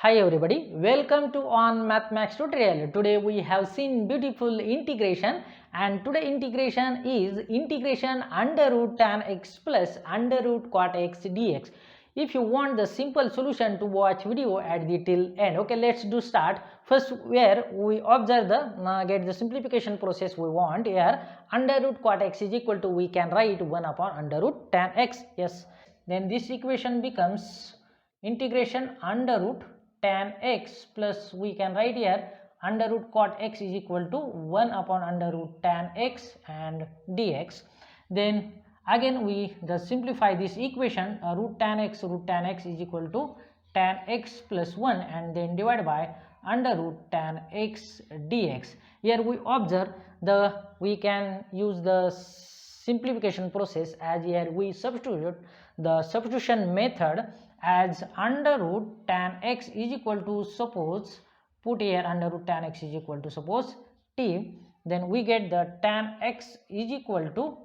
Hi everybody, welcome to on Mathmax tutorial. Today we have seen beautiful integration, and today integration is integration under root tan x plus under root cot x dx. If you want the simple solution to watch video at the till end. Okay, let's do start. First, where we observe the get the simplification process we want here. Under root cot x is equal to, we can write 1 upon under root tan x. Yes, then this equation becomes integration under root tan x plus, we can write here under root cot x is equal to 1 upon under root tan x and dx. Then again we simplify this equation, root tan x is equal to tan x plus 1 and then divide by under root tan x dx. Here we observe we can use the simplification process, as here we substitute the substitution method as under root tan x is equal to, suppose put here under root tan x is equal to suppose t, then we get the tan x is equal to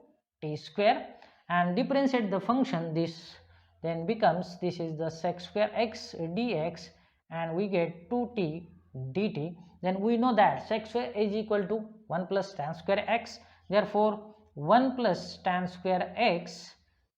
t square and differentiate the function, this then becomes, this is the sec square x dx and we get 2t dt. Then we know that sec square is equal to 1 plus tan square x, therefore 1 plus tan square x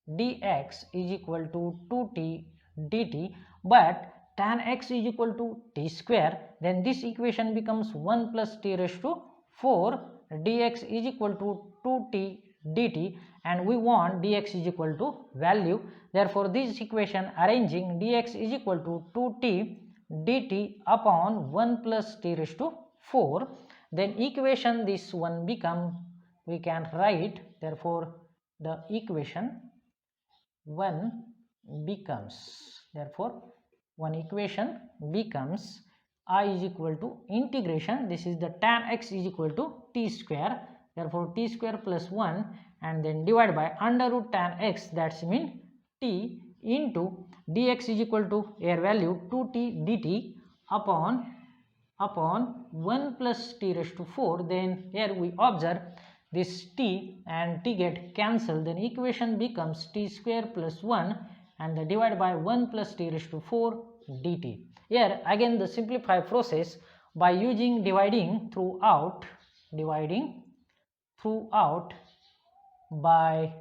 dx is equal to 2t dt, but tan x is equal to t square, then this equation becomes 1 plus t raised to 4 dx is equal to 2t dt, and we want dx is equal to value, therefore this equation arranging dx is equal to 2t dt upon 1 plus t raised to 4, then equation this one become, we can write, therefore the equation 1 becomes, therefore one equation becomes I is equal to integration, this is the tan x is equal to t square, therefore t square plus 1 and then divide by under root tan x, that's mean t, into dx is equal to air value 2t dt upon 1 plus t raised to 4, then here we observe this t and t get cancelled, then equation becomes t square plus 1 and the divide by 1 plus t raised to 4 dt. Here again the simplify process by using dividing throughout by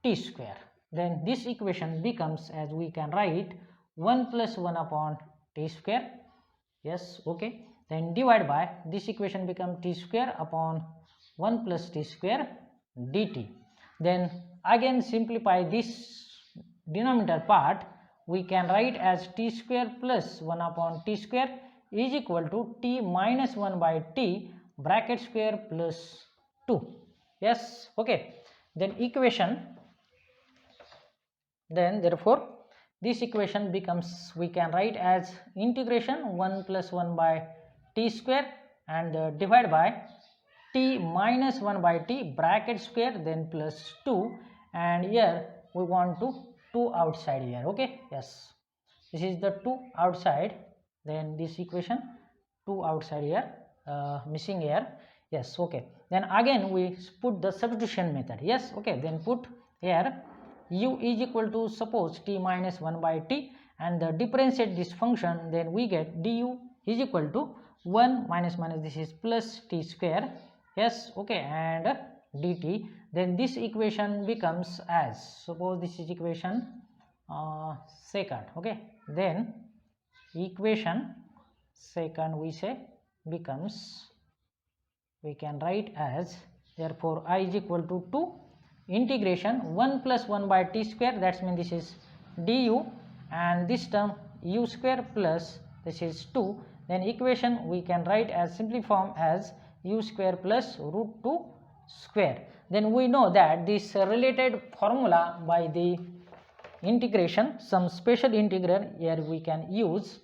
t square, then this equation becomes, as we can write, 1 plus 1 upon t square. Yes, okay, then divide by this equation become t square upon 1 plus t square dt. Then again simplify this denominator part, we can write as t square plus 1 upon t square is equal to t minus 1 by t bracket square plus 2. Yes, okay, then equation, then therefore this equation becomes, we can write as integration 1 plus 1 by t square and divide by t minus 1 by t bracket square then plus 2, and here we want to 2 outside here. Okay, yes, this is the 2 outside, then this equation 2 outside here, missing here. Yes, okay, then again we put the substitution method. Yes, okay, then put here u is equal to, suppose t minus 1 by t and differentiate this function, then we get du is equal to 1 minus minus, this is plus t square. Yes, okay, and dt, then this equation becomes as, suppose this is equation second. Okay, then equation second we say becomes, we can write as, therefore I is equal to 2 integration 1 plus 1 by t square, that means this is du, and this term u square plus this is 2, then equation we can write as simply form as u square plus root 2 square. Then we know that this related formula by the integration, some special integral here we can use,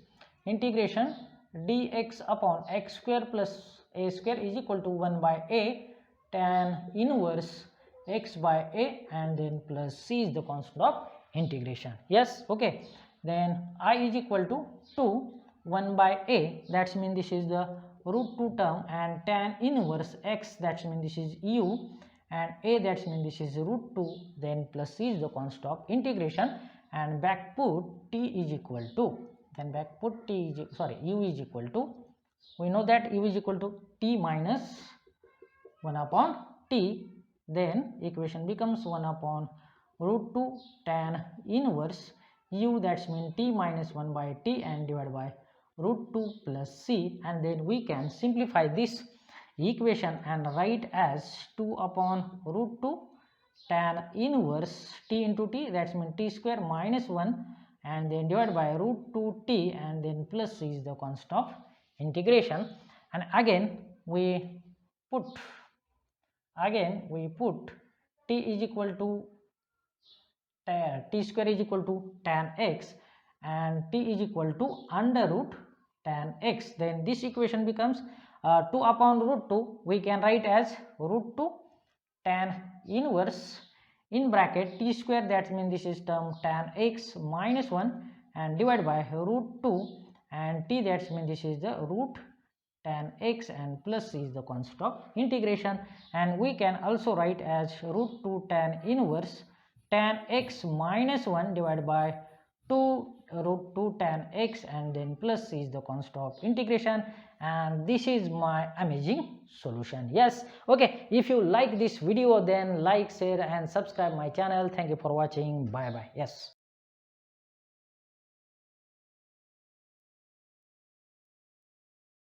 integration dx upon x square plus a square is equal to 1 by a tan inverse x by a and then plus c is the constant of integration. Yes, okay, then I is equal to 2 1 by a, that means this is the root 2 term, and tan inverse x, that means this is u, and a, that means this is root 2, then plus c is the constant of integration, and back put t is equal to then back put u is equal to, we know that u is equal to t minus 1 upon t, then equation becomes 1 upon root 2 tan inverse u, that's mean t minus 1 by t, and divided by root 2 plus c, and then we can simplify this equation and write as 2 upon root 2 tan inverse t into t, that's mean t square minus 1, and then divided by root 2t, and then plus c is the constant of integration. And again we put t is equal to t square is equal to tan x, and t is equal to under root tan x, then this equation becomes 2 upon root 2, we can write as root 2 tan inverse in bracket t square, that means this is term tan x minus 1, and divided by root 2, and t, that means this is the root tan x, and plus is the constant of integration. And we can also write as root 2 tan inverse tan x minus 1 divided by 2 root 2 tan x, and then plus is the constant of integration, and this is my amazing solution. Yes, okay, if you like this video, then like, share and subscribe my channel. Thank you for watching. Bye bye. Yes.